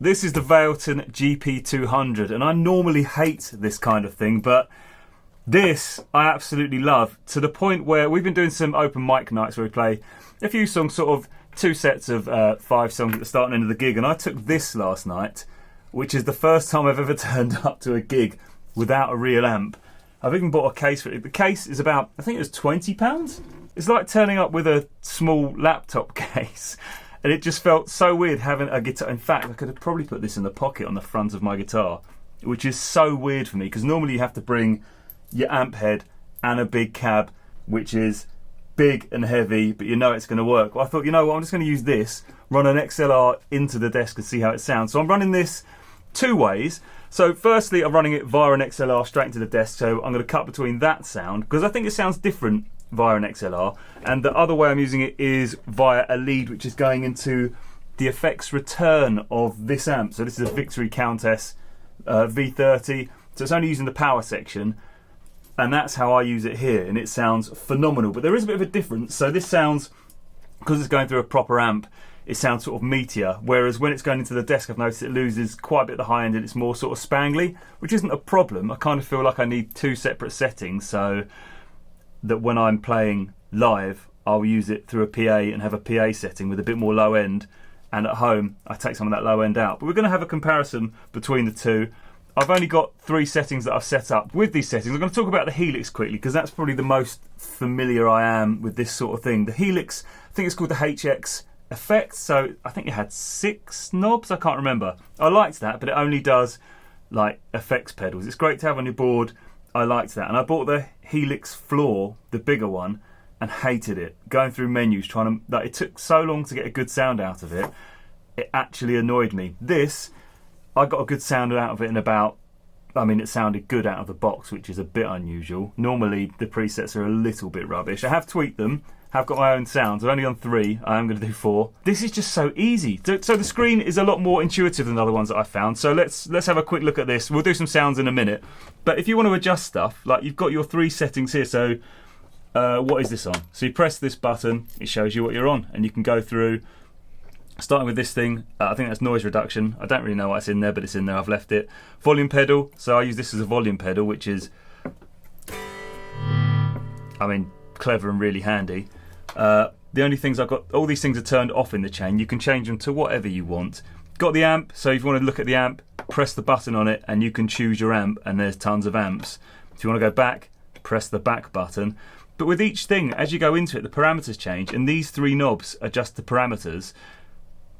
This is the Valeton GP200, and I normally hate this kind of thing, but this I absolutely love, to the point where we've been doing some open mic nights where we play a few songs, sort of 2 sets of 5 songs at the start and end of the gig, and I took this last night, which is the first time I've ever turned up to a gig without a real amp. I've even bought a case for it. The case is about, I think it was £20. It's like turning up with a small laptop case. And it just felt so weird having a guitar. In fact, I could have probably put this in the pocket on the front of my guitar, which is so weird for me, because normally you have to bring your amp head and a big cab, which is big and heavy, but you know it's going to work. Well, I thought, you know what, I'm just going to use this, run an XLR into the desk and see how it sounds. So I'm running this 2 ways. So firstly, I'm running it via an XLR straight into the desk, so I'm going to cut between that sound, because I think it sounds different via an XLR, and the other way I'm using it is via a lead which is going into the effects return of this amp. So this is a Victory Countess V30, so it's only using the power section, and that's how I use it here, and it sounds phenomenal. But there is a bit of a difference. So this sounds, because it's going through a proper amp, it sounds sort of meatier, whereas when it's going into the desk, I've noticed it loses quite a bit at the high end and it's more sort of spangly, which isn't a problem. I kind of feel like I need 2 separate settings, so that when I'm playing live, I'll use it through a PA and have a PA setting with a bit more low end, and at home I take some of that low end out. But we're going to have a comparison between the two. I've only got 3 settings that I've set up. With these settings, I'm going to talk about the Helix quickly, because that's probably the most familiar I am with this sort of thing. The Helix, I think it's called the HX Effect, so I think it had 6 knobs, I can't remember. I liked that, but it only does like effects pedals. It's great to have on your board. I liked that, and I bought the Helix Floor, the bigger one, and hated it. Going through menus, trying to, like, it took so long to get a good sound out of it. It actually annoyed me. This, I got a good sound out of it in about, I mean, it sounded good out of the box, which is a bit unusual. Normally the presets are a little bit rubbish. I have tweaked them, have got my own sounds. I've only done 3. I am going to do 4. This is just so easy. So the screen is a lot more intuitive than the other ones that I found. So let's have a quick look at this. We'll do some sounds in a minute. But if you want to adjust stuff, like, you've got your 3 settings here. So what is this on? So you press this button, it shows you what you're on, and you can go through, starting with this thing. I think that's noise reduction. I don't really know what's in there, but it's in there. I've left it. Volume pedal. So I use this as a volume pedal, which is, I mean, clever and really handy. The only things I've got, all these things are turned off in the chain. You can change them to whatever you want. Got the amp, so if you want to look at the amp, press the button on it and you can choose your amp, and there's tons of amps. If you want to go back, press the back button. But with each thing, as you go into it, the parameters change, and these 3 knobs adjust the parameters.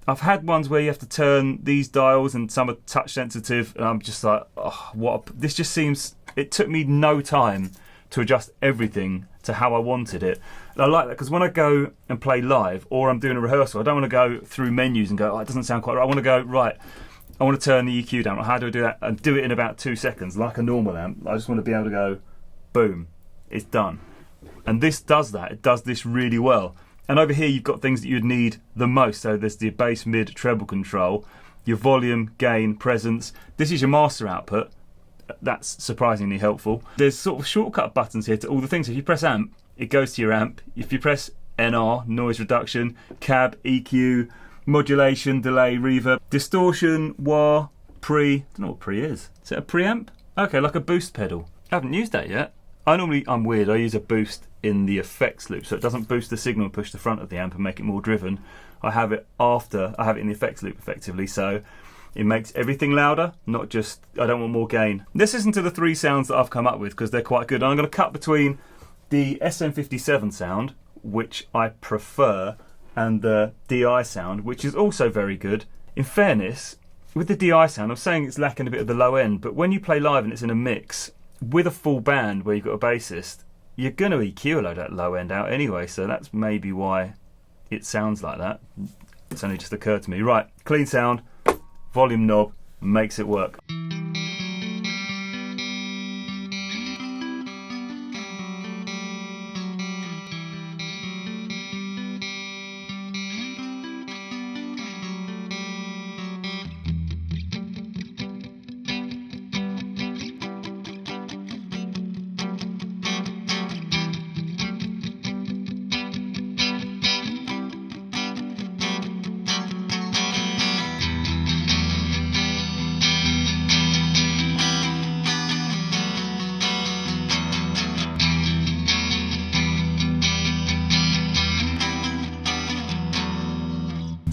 I've had ones where you have to turn these dials, and some are touch sensitive, and I'm just like, oh, this just seems, it took me no time to adjust everything to how I wanted it. And I like that, because when I go and play live, or I'm doing a rehearsal, I don't want to go through menus and go, oh, it doesn't sound quite right. I want to go, right, I want to turn the EQ down. How do I do that? And do it in about 2 seconds, like a normal amp. I just want to be able to go, boom, it's done. And this does that. It does this really well. And over here you've got things that you'd need the most. So there's the bass, mid, treble control, your volume, gain, presence. This is your master output. That's surprisingly helpful. There's sort of shortcut buttons here to all the things. If you press amp, it goes to your amp. If you press NR, noise reduction, cab, EQ, modulation, delay, reverb, distortion, wah, pre. I don't know what pre is. Is it a preamp? Okay, like a boost pedal. I haven't used that yet. I'm weird. I use a boost in the effects loop, so it doesn't boost the signal and push the front of the amp and make it more driven. I have it in the effects loop effectively, so it makes everything louder, not just, I don't want more gain. Let's listen to the 3 sounds that I've come up with, because they're quite good. And I'm going to cut between the SM57 sound, which I prefer, and the DI sound, which is also very good. In fairness, with the DI sound, I'm saying it's lacking a bit of the low end, but when you play live and it's in a mix with a full band where you've got a bassist, you're going to EQ a load of that low end out anyway, so that's maybe why it sounds like that. It's only just occurred to me. Right, clean sound, volume knob, makes it work.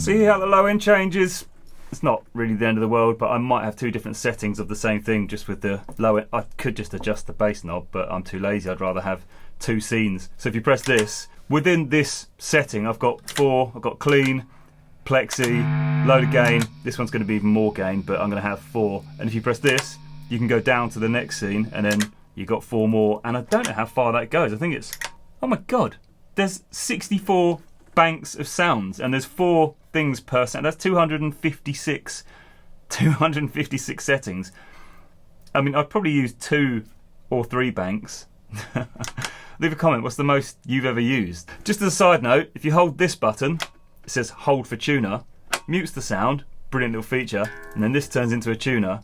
See how the low end changes? It's not really the end of the world, but I might have two different settings of the same thing just with the low end. I could just adjust the bass knob, but I'm too lazy. I'd rather have two scenes. So if you press this, within this setting, I've got 4. I've got clean, Plexi, load of gain. This one's going to be even more gain, but I'm going to have 4. And if you press this, you can go down to the next scene, and then you've got 4 more. And I don't know how far that goes. I think it's, oh my God, there's 64 banks of sounds, and there's 4 things per sound. That's 256 settings. I mean, I'd probably use 2 or 3 banks. Leave a comment, what's the most you've ever used? Just as a side note, if you hold this button, it says hold for tuner, mutes the sound, brilliant little feature, and then this turns into a tuner.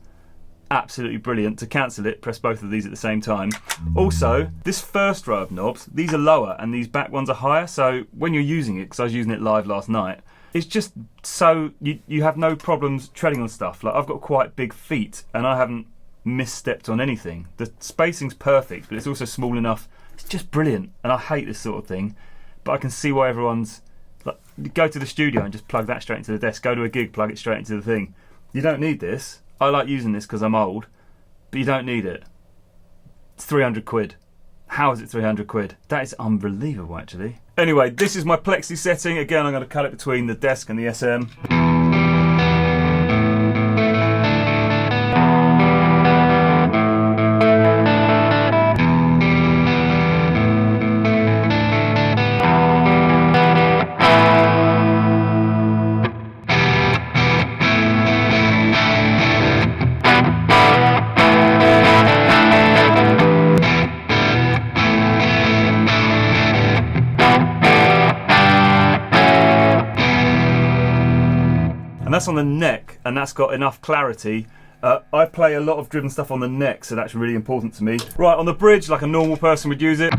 Absolutely brilliant. To cancel it, press both of these at the same time. Also, this first row of knobs, these are lower and these back ones are higher, so when you're using it, because I was using it live last night, it's just so you have no problems treading on stuff. Like, I've got quite big feet and I haven't misstepped on anything. The spacing's perfect, but it's also small enough. It's just brilliant, and I hate this sort of thing, but I can see why everyone's like, go to the studio and just plug that straight into the desk. Go to a gig, plug it straight into the thing. You don't need this. I like using this because I'm old, but you don't need it. It's 300 quid. How is it 300 quid? That is unbelievable, actually. Anyway, this is my Plexi setting. Again, I'm going to cut it between the desk and the SM. And that's on the neck, and that's got enough clarity. I play a lot of driven stuff on the neck, so that's really important to me. Right, on the bridge, like a normal person would use it.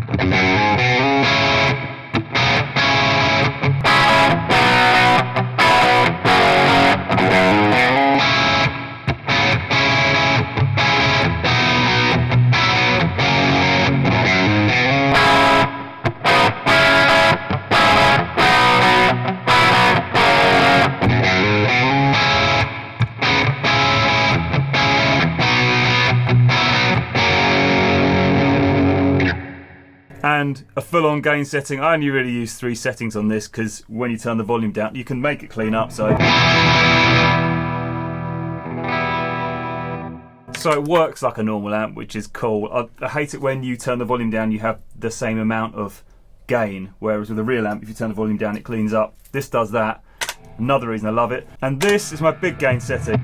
And a full-on gain setting. I only really use 3 settings on this because when you turn the volume down, you can make it clean up. So it works like a normal amp, which is cool. I hate it when you turn the volume down, you have the same amount of gain, whereas with a real amp, if you turn the volume down, it cleans up. This does that. Another reason I love it. And this is my big gain setting.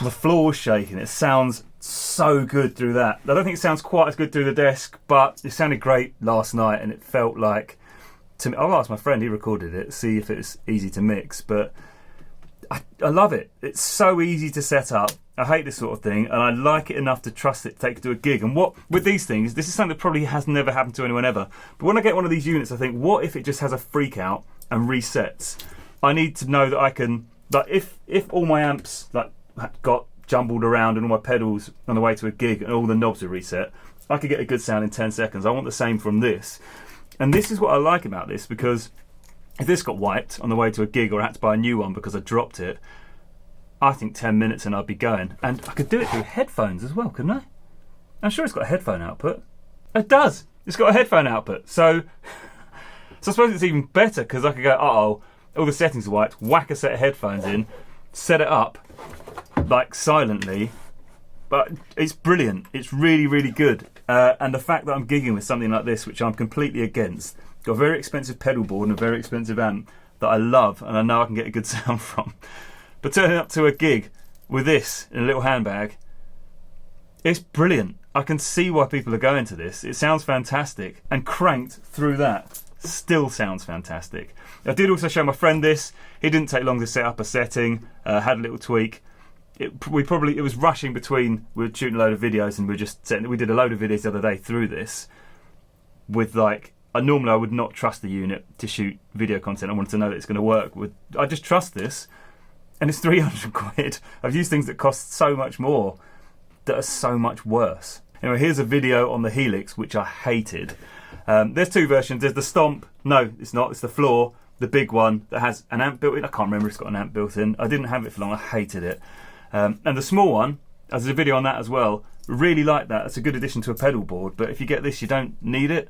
The floor's shaking. It sounds so good through that. I don't think it sounds quite as good through the desk, but it sounded great last night, and it felt like, to me, I'll ask my friend, he recorded it, see if it's easy to mix, but I love it. It's so easy to set up. I hate this sort of thing, and I like it enough to trust it to take it to a gig. And what with these things, this is something that probably has never happened to anyone ever, but when I get one of these units, I think, what if it just has a freak out and resets? I need to know that I can, like, if all my amps like got jumbled around and all my pedals on the way to a gig and all the knobs are reset, I could get a good sound in 10 seconds. I want the same from this. And this is what I like about this, because if this got wiped on the way to a gig or I had to buy a new one because I dropped it, I think 10 minutes and I'd be going. And I could do it through headphones as well, couldn't I? I'm sure it's got a headphone output. It does. It's got a headphone output. So I suppose it's even better because I could go, uh-oh, all the settings are wiped, whack a set of headphones in, set it up, like silently, but it's brilliant. It's really, really good. And the fact that I'm gigging with something like this, which I'm completely against, got a very expensive pedal board and a very expensive amp that I love and I know I can get a good sound from. But turning up to a gig with this in a little handbag, it's brilliant. I can see why people are going to this. It sounds fantastic, and cranked through that still sounds fantastic. I did also show my friend this. He didn't take long to set up a setting, had a little tweak. it was rushing between, we were shooting a load of videos and we did a load of videos the other day through this with like, normally I would not trust the unit to shoot video content. I wanted to know that it's going to work. I just trust this, and it's 300 quid. I've used things that cost so much more that are so much worse. Anyway, here's a video on the Helix, which I hated. There's two versions. There's the Stomp. No, it's not. It's the Floor, the big one that has an amp built in. I can't remember if it's got an amp built in. I didn't have it for long. I hated it. And the small one, there's a video on that as well. Really like that. It's a good addition to a pedal board. But if you get this, you don't need it.